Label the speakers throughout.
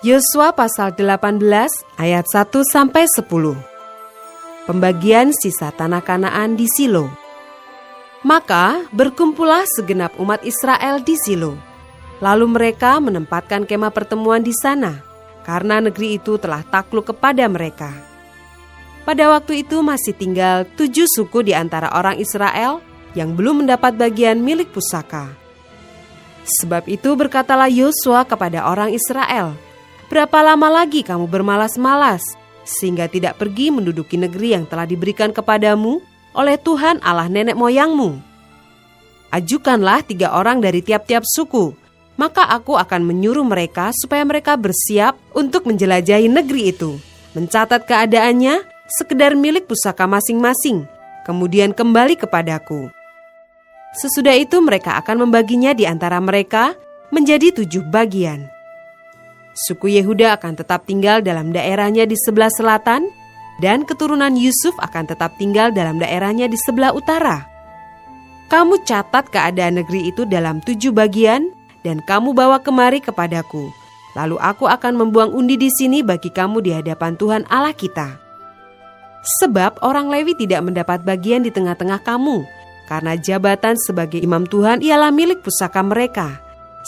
Speaker 1: Yosua pasal 18 ayat 1-10. Pembagian sisa tanah Kanaan di Silo. Maka berkumpullah segenap umat Israel di Silo. Lalu mereka menempatkan kemah pertemuan di sana, karena negeri itu telah takluk kepada mereka. Pada waktu itu masih tinggal 7 suku di antara orang Israel yang belum mendapat bagian milik pusaka. Sebab itu berkatalah Yosua kepada orang Israel, "Berapa lama lagi kamu bermalas-malas, sehingga tidak pergi menduduki negeri yang telah diberikan kepadamu oleh Tuhan Allah nenek moyangmu? Ajukanlah 3 orang dari tiap-tiap suku, maka aku akan menyuruh mereka supaya mereka bersiap untuk menjelajahi negeri itu, mencatat keadaannya, sekedar milik pusaka masing-masing, kemudian kembali kepadaku. Sesudah itu mereka akan membaginya di antara mereka menjadi 7 bagian. Suku Yehuda akan tetap tinggal dalam daerahnya di sebelah selatan, dan keturunan Yusuf akan tetap tinggal dalam daerahnya di sebelah utara. Kamu catat keadaan negeri itu dalam 7 bagian, dan kamu bawa kemari kepadaku. Lalu aku akan membuang undi di sini bagi kamu di hadapan Tuhan Allah kita. Sebab orang Lewi tidak mendapat bagian di tengah-tengah kamu, karena jabatan sebagai imam Tuhan ialah milik pusaka mereka.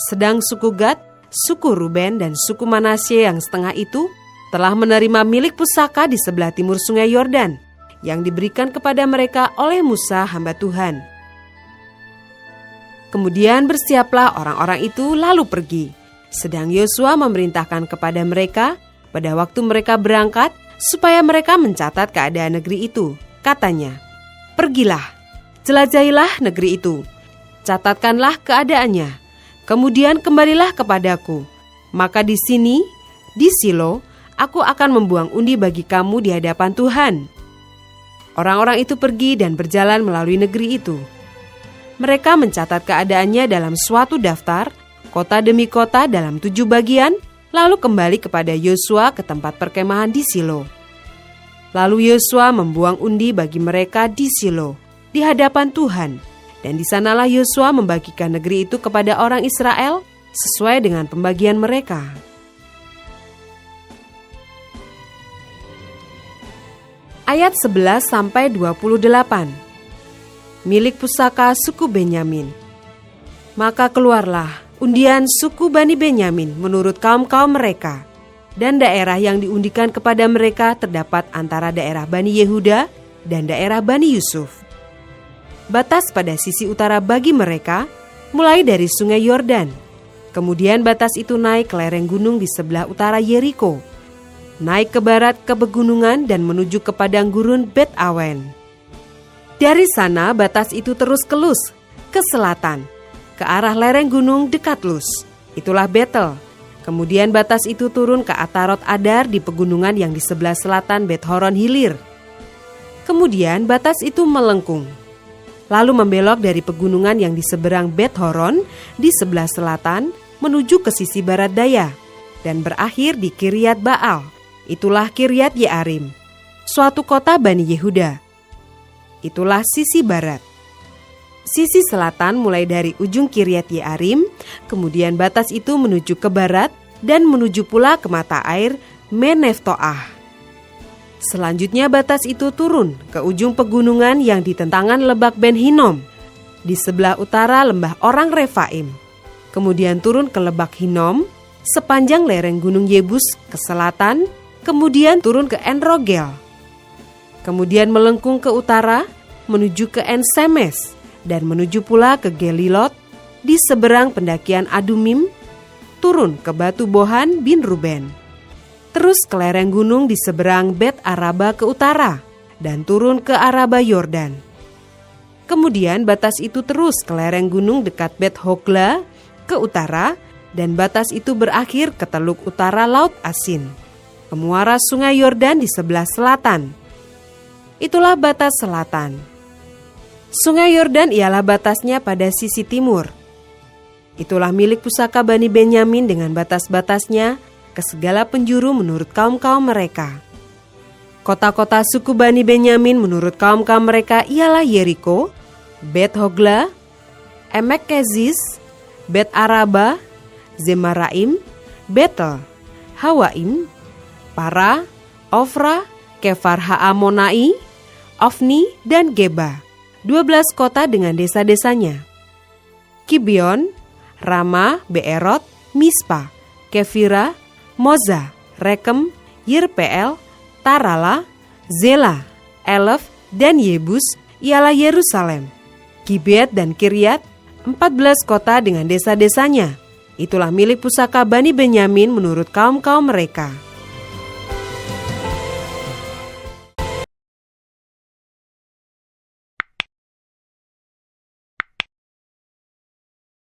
Speaker 1: Sedang suku Gad, suku Ruben dan suku Manasye yang setengah itu telah menerima milik pusaka di sebelah timur sungai Yordan yang diberikan kepada mereka oleh Musa hamba Tuhan. Kemudian bersiaplah orang-orang itu lalu pergi. Sedang Yosua memerintahkan kepada mereka pada waktu mereka berangkat supaya mereka mencatat keadaan negeri itu. Katanya, "Pergilah, jelajahilah negeri itu, catatkanlah keadaannya. Kemudian kembalilah kepadaku. Maka di sini, di Silo, aku akan membuang undi bagi kamu di hadapan Tuhan." Orang-orang itu pergi dan berjalan melalui negeri itu. Mereka mencatat keadaannya dalam suatu daftar, kota demi kota dalam 7 bagian, lalu kembali kepada Yosua ke tempat perkemahan di Silo. Lalu Yosua membuang undi bagi mereka di Silo, di hadapan Tuhan. Dan di sanalah Yosua membagikan negeri itu kepada orang Israel sesuai dengan pembagian mereka. Ayat 11-28. Milik pusaka suku Benyamin. Maka keluarlah undian suku Bani Benyamin menurut kaum-kaum mereka, dan daerah yang diundikan kepada mereka terdapat antara daerah Bani Yehuda dan daerah Bani Yusuf. Batas pada sisi utara bagi mereka mulai dari sungai Yordan. Kemudian batas itu naik ke lereng gunung di sebelah utara Yeriko, naik ke barat ke pegunungan dan menuju ke padang gurun Bet Awen. Dari sana batas itu terus ke Lus, ke selatan, ke arah lereng gunung dekat Lus. Itulah Betel. Kemudian batas itu turun ke Atarot Adar di pegunungan yang di sebelah selatan Bet Horon Hilir. Kemudian batas itu melengkung, lalu membelok dari pegunungan yang di seberang Bet Horon di sebelah selatan menuju ke sisi barat daya dan berakhir di Kiryat Baal. Itulah Kiryat Yearim, suatu kota Bani Yehuda. Itulah sisi barat. Sisi selatan mulai dari ujung Kiryat Yearim, kemudian batas itu menuju ke barat dan menuju pula ke mata air Meneftoah. Selanjutnya batas itu turun ke ujung pegunungan yang di tentangan lebak Ben Hinom, di sebelah utara lembah orang Refaim. Kemudian turun ke lebak Hinom, sepanjang lereng gunung Yebus ke selatan, kemudian turun ke En-Rogel. Kemudian melengkung ke utara, menuju ke En-Semes, dan menuju pula ke Gelilot, di seberang pendakian Adumim, turun ke batu Bohan bin Ruben. Terus ke lereng gunung di seberang Bet Araba ke utara, dan turun ke Araba Yordan. Kemudian batas itu terus ke lereng gunung dekat Bet Hogla ke utara, dan batas itu berakhir ke teluk utara Laut Asin, ke muara sungai Yordan di sebelah selatan. Itulah batas selatan. Sungai Yordan ialah batasnya pada sisi timur. Itulah milik pusaka Bani Benyamin dengan batas-batasnya ke segala penjuru menurut kaum-kaum mereka. Kota-kota suku Bani Benyamin menurut kaum-kaum mereka ialah Yeriko, Bet Hogla, Emek Kezis, Bet Araba, Zemaraim, Betel, Hawaim, Para, Ofra, Kefar Haamonai, Ofni, dan Geba, 12 kota dengan desa-desanya. Gibeon, Rama, Beerot, Mispa, Kefira, Moza, Rekem, Yirpeel, Tarala, Zela, Elef, dan Yebus ialah Yerusalem. Gibeat dan Kiryat, 14 kota dengan desa-desanya. Itulah milik pusaka Bani Benyamin menurut kaum-kaum mereka.